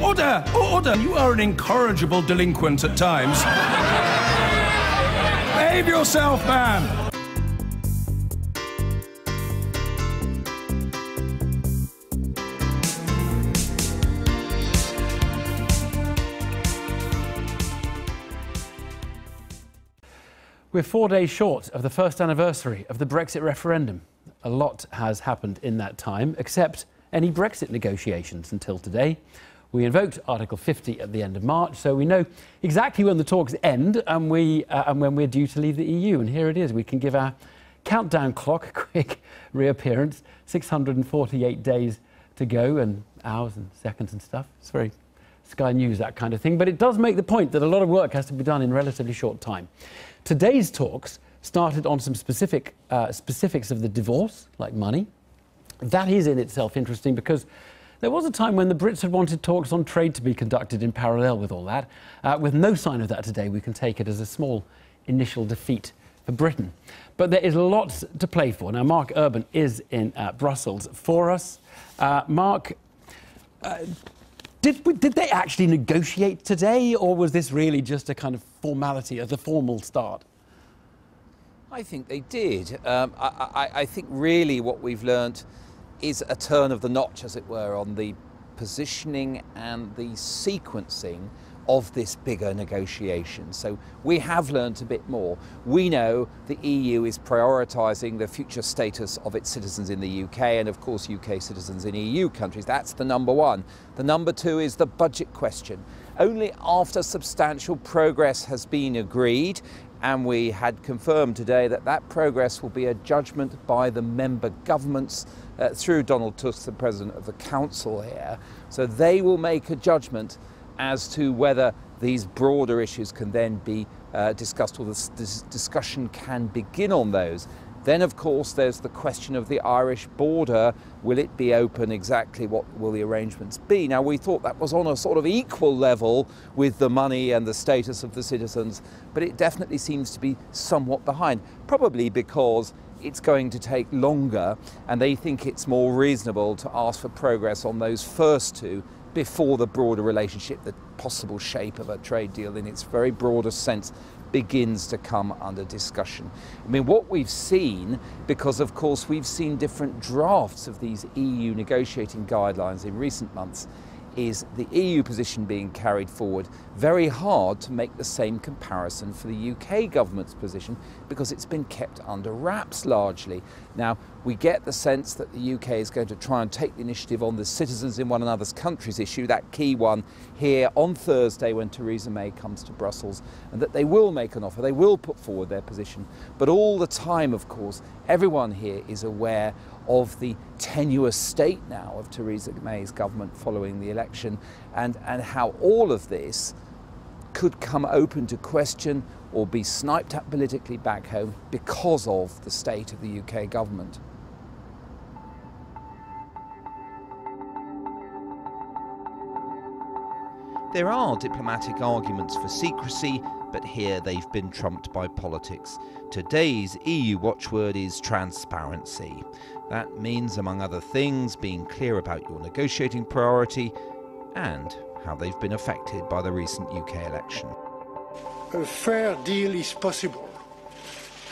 Order! Order! You are an incorrigible delinquent at times. Behave yourself, man! We're 4 days short of the first anniversary of the Brexit referendum. A lot has happened in that time, except any Brexit negotiations until today. We invoked Article 50 at the end of March, so we know exactly when the talks end and when we're due to leave the EU. And here it is. We can give our countdown clock a quick reappearance. 648 days to go, and hours and seconds and stuff. It's very Sky News, that kind of thing. But it does make the point that a lot of work has to be done in relatively short time. Today's talks started on some specifics of the divorce, like money. That is in itself interesting because there was a time when the Brits had wanted talks on trade to be conducted in parallel with all that. With no sign of that today, we can take it as a small initial defeat for Britain. But there is lots to play for. Now, Mark Urban is in Brussels for us. Mark, did they actually negotiate today, or was this really just a kind of formality, the formal start? I think they did. I think really what we've learnt is a turn of the notch, as it were, on the positioning and the sequencing of this bigger negotiation. So we have learnt a bit more. We know the EU is prioritising the future status of its citizens in the UK and, of course, UK citizens in EU countries. That's the number one. The number two is the budget question. Only after substantial progress has been agreed, and we had confirmed today that that progress will be a judgment by the member governments through Donald Tusk, the President of the Council here. So they will make a judgment as to whether these broader issues can then be discussed, or this discussion can begin on those. Then, of course, there's the question of the Irish border. Will it be open? Exactly what will the arrangements be? Now, we thought that was on a sort of equal level with the money and the status of the citizens, but it definitely seems to be somewhat behind, probably because it's going to take longer, and they think it's more reasonable to ask for progress on those first two before the broader relationship, the possible shape of a trade deal in its very broadest sense, begins to come under discussion. I mean, what we've seen, because of course we've seen different drafts of these EU negotiating guidelines in recent months, is the EU position being carried forward. Very hard to make the same comparison for the UK government's position because it's been kept under wraps largely. Now, we get the sense that the UK is going to try and take the initiative on the citizens in one another's countries issue, that key one here on Thursday when Theresa May comes to Brussels, and that they will make an offer, they will put forward their position. But all the time, of course, everyone here is aware of the tenuous state now of Theresa May's government following the election, and how all of this could come open to question or be sniped at politically back home because of the state of the UK government. There are diplomatic arguments for secrecy, but here they've been trumped by politics. Today's EU watchword is transparency. That means, among other things, being clear about your negotiating priority and how they've been affected by the recent UK election. A fair deal is possible,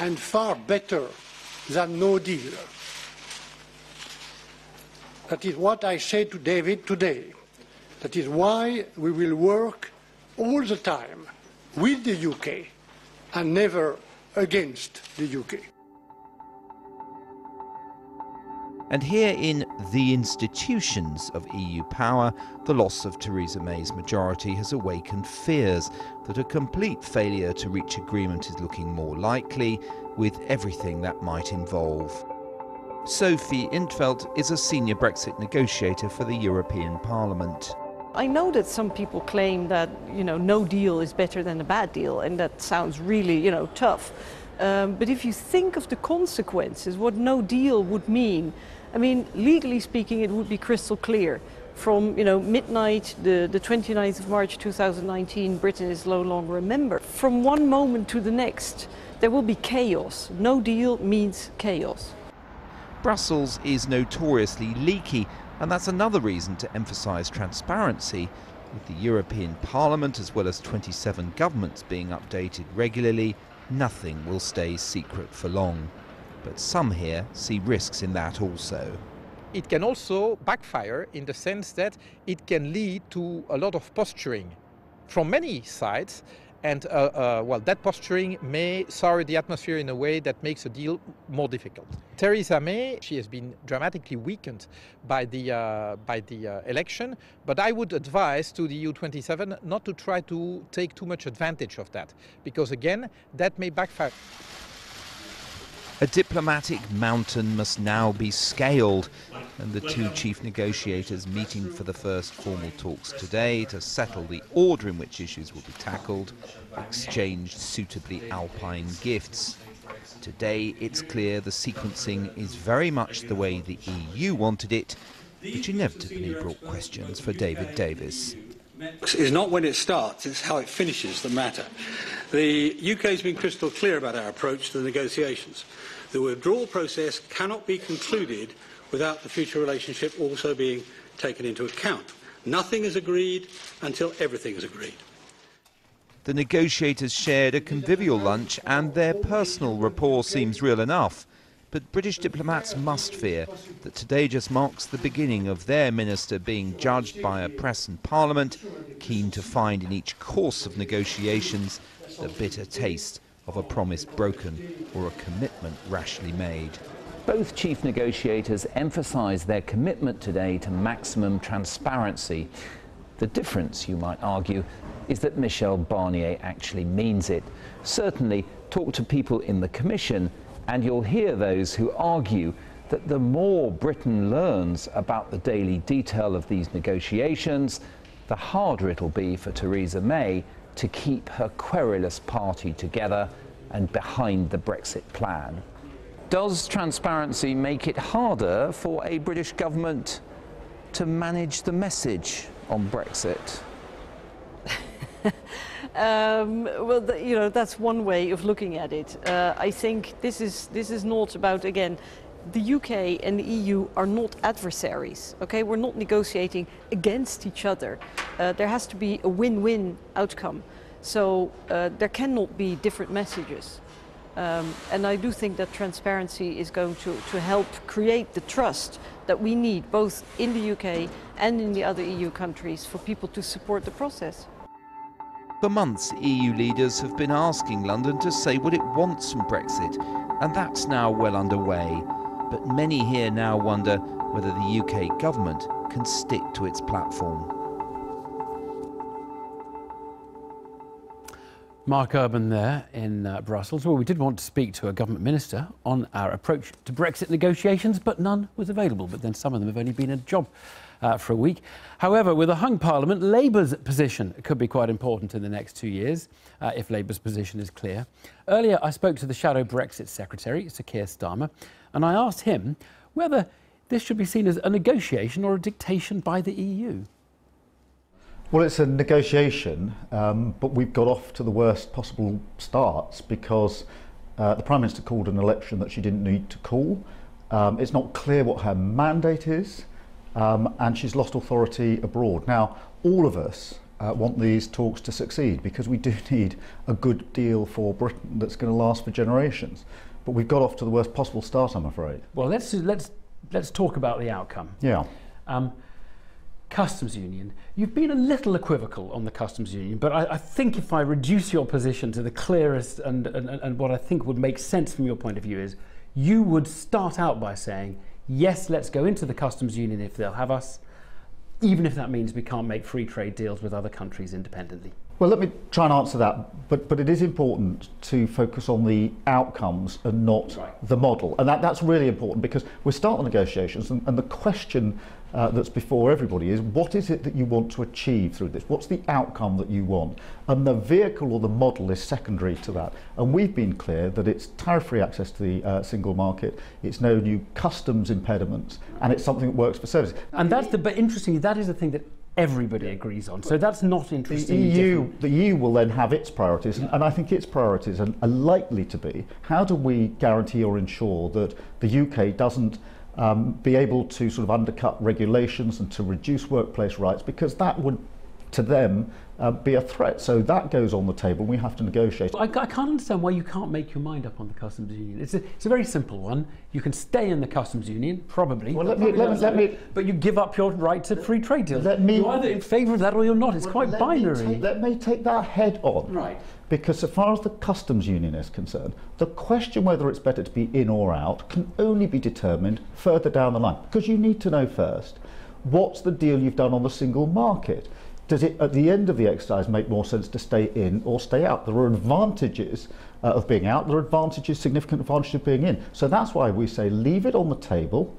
and far better than no deal. That is what I say to David today. That is why we will work all the time with the UK and never against the UK. And here in the institutions of EU power, the loss of Theresa May's majority has awakened fears that a complete failure to reach agreement is looking more likely, with everything that might involve. Sophie is a senior Brexit negotiator for the European Parliament. I know that some people claim that, no deal is better than a bad deal, and that sounds really, tough. But if you think of the consequences, what no deal would mean, I mean, legally speaking, it would be crystal clear. From, midnight, the 29th of March 2019, Britain is no longer a member. From one moment to the next, there will be chaos. No deal means chaos. Brussels is notoriously leaky, And that's another reason to emphasise transparency. With the European Parliament as well as 27 governments being updated regularly, nothing will stay secret for long. But some here see risks in that also. It can also backfire in the sense that it can lead to a lot of posturing from many sides, and well, that posturing may sour the atmosphere in a way that makes a deal more difficult. Theresa May, she has been dramatically weakened by the election, but I would advise to the EU27 not to try to take too much advantage of that, because again, that may backfire. A diplomatic mountain must now be scaled, and the two chief negotiators meeting for the first formal talks today to settle the order in which issues will be tackled, exchanged suitably alpine gifts. Today it's clear the sequencing is very much the way the EU wanted it, which inevitably brought questions for David Davis. It's not when it starts, it's how it finishes that matter. The UK has been crystal clear about our approach to the negotiations. The withdrawal process cannot be concluded without the future relationship also being taken into account. Nothing is agreed until everything is agreed. The negotiators shared a convivial lunch and their personal rapport seems real enough. But British diplomats must fear that today just marks the beginning of their minister being judged by a press and parliament, keen to find in each course of negotiations the bitter taste of a promise broken or a commitment rashly made. Both chief negotiators emphasised their commitment today to maximum transparency. The difference, you might argue, is that Michel Barnier actually means it. Certainly, talk to people in the Commission and you'll hear those who argue that the more Britain learns about the daily detail of these negotiations, the harder it'll be for Theresa May to keep her querulous party together and behind the Brexit plan. Does transparency make it harder for a British government to manage the message on Brexit? Well, you know, that's one way of looking at it. I think this is not about, again, the UK and the EU are not adversaries. Okay, we're not negotiating against each other. There has to be a win-win outcome. So there cannot be different messages. And I do think that transparency is going to help create the trust that we need, both in the UK and in the other EU countries, for people to support the process. For months, EU leaders have been asking London to say what it wants from Brexit, and that's now well underway. But many here now wonder whether the UK government can stick to its platform. Mark Urban there in Brussels. Well, we did want to speak to a government minister on our approach to Brexit negotiations, but none was available. But then some of them have only been in a job for a week. However, with a hung parliament, Labour's position could be quite important in the next 2 years, if Labour's position is clear. Earlier, I spoke to the shadow Brexit secretary, Sir Keir Starmer, and I asked him whether this should be seen as a negotiation or a dictation by the EU. Well, it's a negotiation, but we've got off to the worst possible starts because the Prime Minister called an election that she didn't need to call. It's not clear what her mandate is, and she's lost authority abroad. Now, all of us want these talks to succeed because we do need a good deal for Britain that's going to last for generations. But we've got off to the worst possible start, I'm afraid. Well, let's talk about the outcome. Yeah. Customs Union. You've been a little equivocal on the Customs Union, but I think if I reduce your position to the clearest and what I think would make sense from your point of view is you would start out by saying, yes, let's go into the Customs Union if they'll have us, even if that means we can't make free trade deals with other countries independently. Well, let me try and answer that, but it is important to focus on the outcomes and not the model. And that's really important because we're starting negotiations and the question that's before everybody is, what is it that you want to achieve through this? What's the outcome that you want? And the vehicle or the model is secondary to that. And we've been clear that it's tariff-free access to the single market, it's no new customs impediments, and it's something that works for services. And but interestingly, that is the thing that everybody agrees on. So that's not interesting. The EU will then have its priorities, and I think its priorities are likely to be, how do we guarantee or ensure that the UK doesn't be able to sort of undercut regulations and to reduce workplace rights, because that would, to them, be a threat. So that goes on the table. We have to negotiate. I can't understand why you can't make your mind up on the customs union. It's a very simple one. You can stay in the customs union, probably. Well, let me. But you give up your right to free trade deals. You're either in favour of that or you're not. It's quite binary. Let me take that head on. Right. Because as far as the customs union is concerned, the question whether it's better to be in or out can only be determined further down the line. Because you need to know first, what's the deal you've done on the single market? Does it, at the end of the exercise, make more sense to stay in or stay out? There are advantages of being out. There are advantages, significant advantages of being in. So that's why we say leave it on the table.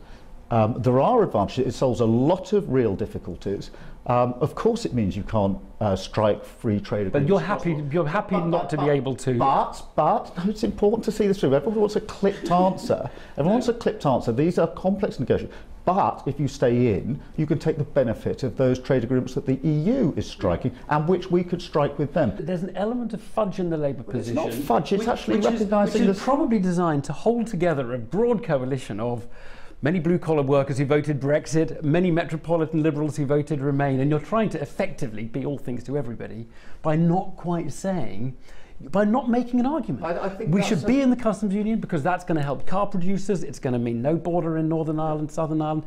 There are advantages. It solves a lot of real difficulties. Of course, it means you can't strike free trade agreements. But you're happy not to be able to. But it's important to see this through. Everyone wants a clipped answer. Everyone wants a clipped answer. These are complex negotiations. But if you stay in, you can take the benefit of those trade agreements that the EU is striking and which we could strike with them. There's an element of fudge in the Labour position. It's not fudge, it's actually recognising which is probably designed to hold together a broad coalition of many blue-collar workers who voted Brexit, many metropolitan liberals who voted Remain, and you're trying to effectively be all things to everybody by not quite saying, by not making an argument. I think we should be in the customs union because that's going to help car producers. It's going to mean no border in Northern Ireland, Southern Ireland.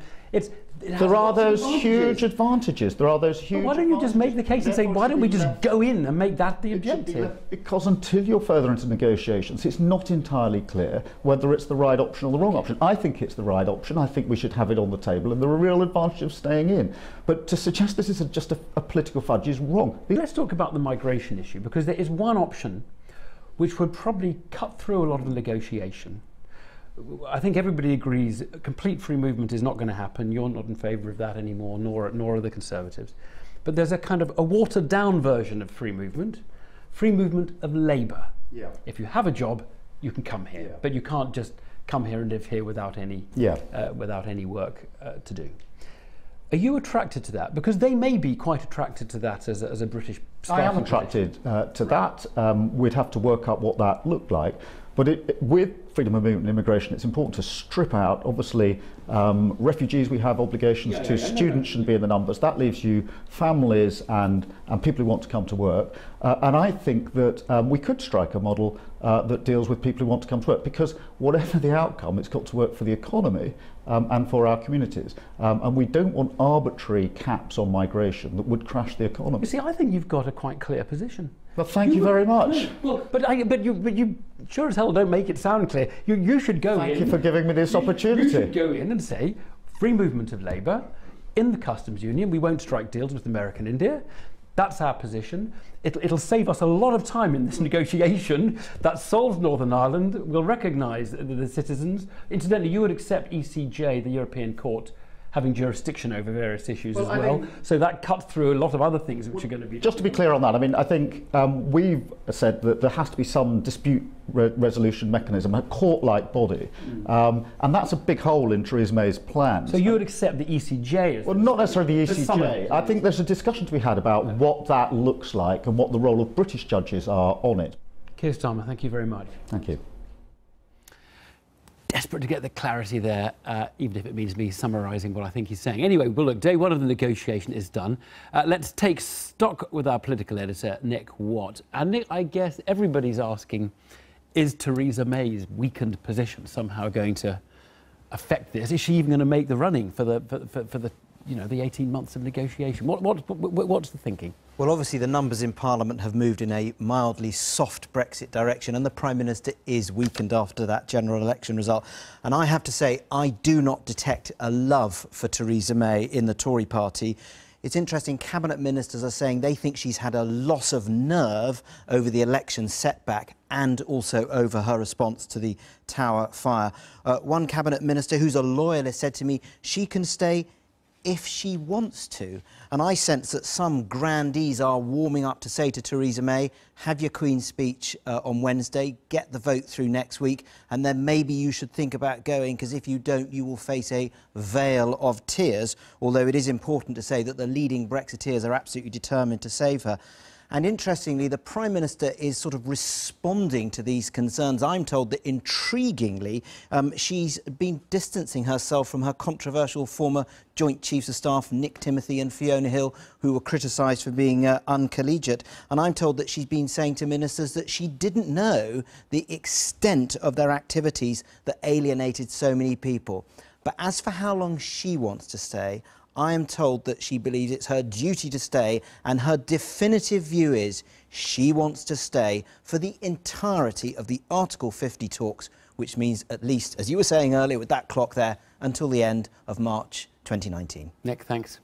There are those huge advantages. There are those huge. Why don't you just make the case and say, why don't we just go in and make that the objective? Because until you're further into negotiations, it's not entirely clear whether it's the right option or the wrong option. I think it's the right option. I think we should have it on the table, and there are real advantages of staying in. But to suggest this is just a political fudge is wrong. Let's talk about the migration issue, because there is one option which would probably cut through a lot of the negotiation. I think everybody agrees complete free movement is not going to happen. You're not in favour of that anymore, nor are the Conservatives. But there's a kind of a watered down version of free movement of labour. Yeah. If you have a job, you can come here, but you can't just come here and live here without any work to do. Are you attracted to that? Because they may be quite attracted to that as a British starting I am attracted to that. We'd have to work out what that looked like. But with freedom of movement and immigration, it's important to strip out, obviously, refugees we have obligations to, students shouldn't be in the numbers. That leaves you families and people who want to come to work. And I think that we could strike a model that deals with people who want to come to work, because whatever the outcome, it's got to work for the economy and for our communities. And we don't want arbitrary caps on migration that would crash the economy. You see, I think you've got a quite clear position. Well, thank you very much. Well, but you sure as hell don't make it sound clear. You should go in. Thank you for giving me this opportunity. You should go in and say, free movement of labour in the customs union. We won't strike deals with America and India. That's our position. It'll save us a lot of time in this negotiation. That solves Northern Ireland. We'll recognise the citizens. Incidentally, you would accept ECJ, the European Court, having jurisdiction over various issues as well. So that cuts through a lot of other things which are going to be... Just to be clear on that, I mean, I think we've said that there has to be some dispute resolution mechanism, a court-like body. And that's a big hole in Theresa May's plan. So you would accept the ECJ as... Well, not necessarily the ECJ. I think there's a discussion to be had about what that looks like and what the role of British judges are on it. Keir Starmer, thank you very much. Thank you. Desperate to get the clarity there, even if it means me summarising what I think he's saying. Anyway, well, look, day one of the negotiation is done. Let's take stock with our political editor, Nick Watt. And Nick, I guess everybody's asking, is Theresa May's weakened position somehow going to affect this? Is she even going to make the running for the 18 months of negotiation? What's the thinking? Well, obviously the numbers in Parliament have moved in a mildly soft Brexit direction, and the Prime Minister is weakened after that general election result. And I have to say, I do not detect a love for Theresa May in the Tory party. It's interesting, Cabinet Ministers are saying they think she's had a loss of nerve over the election setback and also over her response to the Tower fire. One Cabinet Minister who's a loyalist said to me, she can stay if she wants to. And I sense that some grandees are warming up to say to Theresa May, have your Queen's speech on Wednesday, get the vote through next week, and then maybe you should think about going, because if you don't, you will face a veil of tears, although it is important to say that the leading Brexiteers are absolutely determined to save her. And interestingly, the Prime Minister is sort of responding to these concerns. I'm told that, intriguingly, she's been distancing herself from her controversial former Joint Chiefs of Staff, Nick Timothy and Fiona Hill, who were criticised for being uncollegiate. And I'm told that she's been saying to ministers that she didn't know the extent of their activities that alienated so many people. But as for how long she wants to stay, I am told that she believes it's her duty to stay, and her definitive view is she wants to stay for the entirety of the Article 50 talks, which means at least, as you were saying earlier with that clock there, until the end of March 2019. Nick, thanks.